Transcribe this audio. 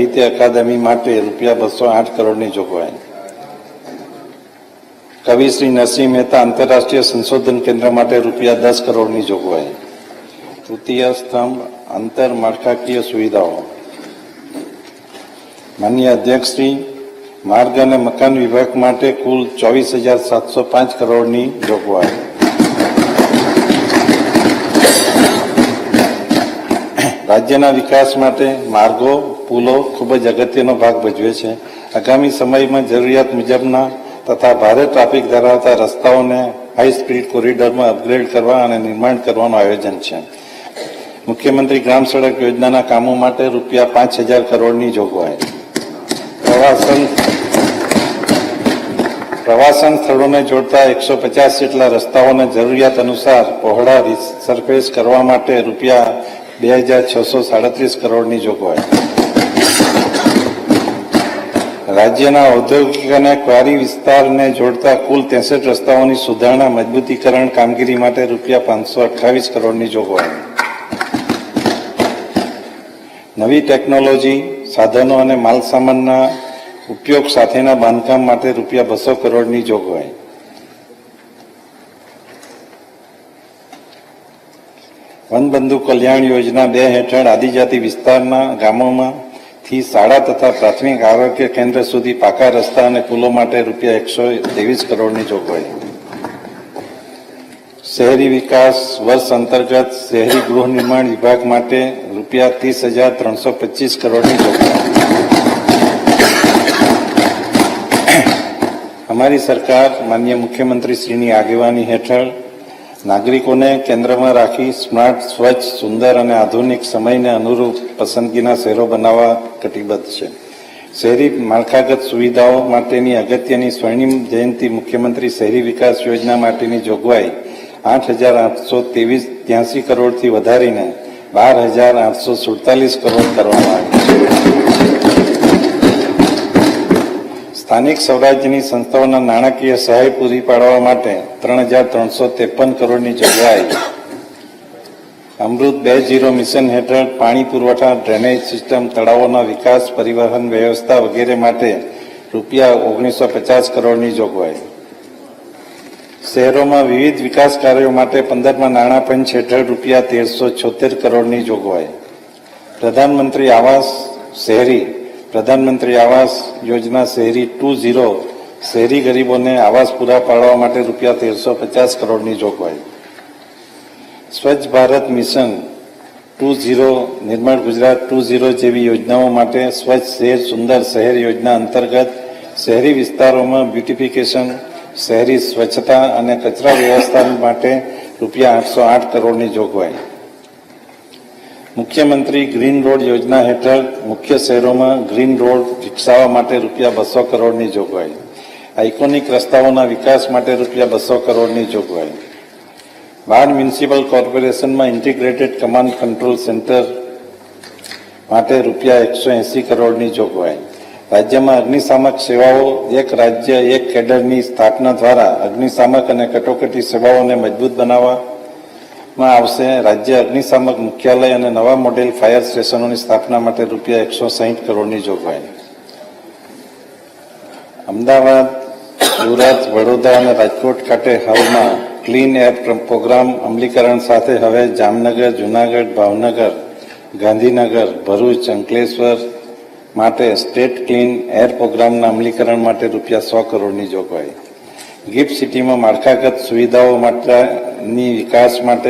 સાહિત્ય અકાદમી માટે ₹208 કરોડની જોગવાઈ, કવિ શ્રી નરસિંહ મહેતા આંતરરાષ્ટ્રીય સંશોધન કેન્દ્ર માટે ₹10 કરોડની જોગવાઈ, તૃતીય સ્તંભ આંતરમાળખાકીય સુવિધાઓ, માનનીય અધ્યક્ષશ્રી, માર્ગ અને મકાન વિભાગ માટે કુલ 24,705 કરોડની જોગવાઈ, રાજ્યના વિકાસ માટે માર્ગો, પુલો ખૂબ જ અગત્યનો ભાગ ભજવે છે. આગામી સમયમાં જરૂરિયાત મુજબના તથા ભારે ટ્રાફિક ધરાવતા રસ્તાઓને હાઈ સ્પીડ કોરિડોરમાં અપગ્રેડ કરવા અને નિર્માણ કરવાનું આયોજન છે. મુખ્યમંત્રી ગ્રામ સડક યોજનાના કામો માટે ₹5,000 કરોડની જોગવાઈ, પ્રવાસન સ્થળોને જોડતા 150 જેટલા રસ્તાઓને જરૂરિયાત અનુસાર પહોળા સરફેસ કરવા માટે ₹2,637 કરોડની જોગવાઈ, રાજ્યના ઔદ્યોગિક અને ક્વારી વિસ્તારને જોડતા કુલ 63 રસ્તાઓની સુધારણા મજબૂતીકરણ કામગીરી માટે ₹528 કરોડની જોગવાઈ, નવી ટેકનોલોજી, સાધનો અને માલસામાનના ઉપયોગ સાથેના બાંધકામ માટે ₹200 કરોડની જોગવાઈ, વનબંધુ કલ્યાણ યોજના 2 હેઠળ આદિજાતિ વિસ્તારના ગામોમાંથી શાળા તથા પ્રાથમિક આરોગ્ય કેન્દ્ર સુધી પાકા રસ્તા અને પુલો માટે ₹123 કરોડની જોગવાઈ, શહેરી વિકાસ વર્ષ અંતર્ગત શહેરી ગૃહ નિર્માણ વિભાગ માટે ₹30,325 કરોડની જોગવાઈ. અમારી સરકાર માનનીય મુખ્યમંત્રીશ્રીની આગેવાની હેઠળ નાગરિકોને કેન્દ્રમાં રાખી સ્માર્ટ, સ્વચ્છ, સુંદર અને આધુનિક સમયને અનુરૂપ પસંદગીના શહેરો બનાવવા કટિબદ્ધ છે. શહેરી માળખાગત સુવિધાઓ માટેની અગત્યની સ્વર્ણિમ જયંતિ મુખ્યમંત્રી શહેરી વિકાસ યોજના માટેની જોગવાઈ 8,883 કરોડથી વધારીને 12,847 કરોડ કરવામાં આવી છે. સ્થાનિક સ્વરાજ્યની સંસ્થાઓના નાણાકીય સહાય પૂરી પાડવા માટે 3,353 કરોડની જોગવાઈ, અમૃત 2.0 મિશન હેઠળ પાણી પુરવઠા, ડ્રેનેજ સિસ્ટમ, તળાવોના વિકાસ, પરિવહન વ્યવસ્થા વગેરે માટે ₹1950 કરોડની જોગવાઈ, શહેરોમાં વિવિધ વિકાસ કાર્યો માટે 15મા નાણાં પંચ હેઠળ ₹1,376 કરોડની જોગવાઈ, પ્રધાનમંત્રી આવાસ શહેરી, પ્રધાનમંત્રી આવાસ યોજના શહેરી 2.0 શહેરી ગરીબોને આવાસ પૂરા પાડવા માટે ₹1,350 કરોડની જોગવાઈ, સ્વચ્છ ભારત મિશન 2.0 નિર્મળ ગુજરાત 2.0 જેવી યોજનાઓ માટે સ્વચ્છ શહેર સુંદર શહેર યોજના અંતર્ગત શહેરી વિસ્તારોમાં બ્યુટિફિકેશન, શહેરી સ્વચ્છતા અને કચરા વ્યવસ્થાપન માટે ₹808 કરોડની જોગવાઈ, મુખ્યમંત્રી ગ્રીન રોડ યોજના હેઠળ મુખ્ય શહેરોમાં ગ્રીન રોડ વિકસાવવા માટે ₹200 કરોડની જોગવાઈ, આઇકોનિક રસ્તાઓના વિકાસ માટે ₹200 કરોડની જોગવાઈ, બાળ મ્યુનિસિપલ કોર્પોરેશનમાં ઇન્ટિગ્રેટેડ કમાન્ડ કંટ્રોલ સેન્ટર માટે ₹180 કરોડની જોગવાઈ, રાજ્યમાં અગ્નિશામક સેવાઓ એક રાજ્ય એક કેડરની સ્થાપના દ્વારા અગ્નિશામક અને કટોકટી સેવાઓને મજબૂત બનાવવામાં આવશે. રાજ્ય અગ્નિશામક મુખ્યાલય અને નવા મોડેલ ફાયર સ્ટેશનોની સ્થાપના માટે ₹160 કરોડની જોગવાઈ, અમદાવાદ, સુરત, વડોદરા અને રાજકોટ ખાતે હાલમાં ક્લીન એર પ્રોગ્રામ અમલીકરણ સાથે હવે જામનગર, જૂનાગઢ, ભાવનગર, ગાંધીનગર, ભરૂચ, અંકલેશ્વર માટે સ્ટેટ ક્લીન એર પ્રોગ્રામના અમલીકરણ માટે ₹100 કરોડની જોગવાઈ, ગિફ્ટ સિટીમાં માળખાગત સુવિધાઓ માટેની વિકાસ માટે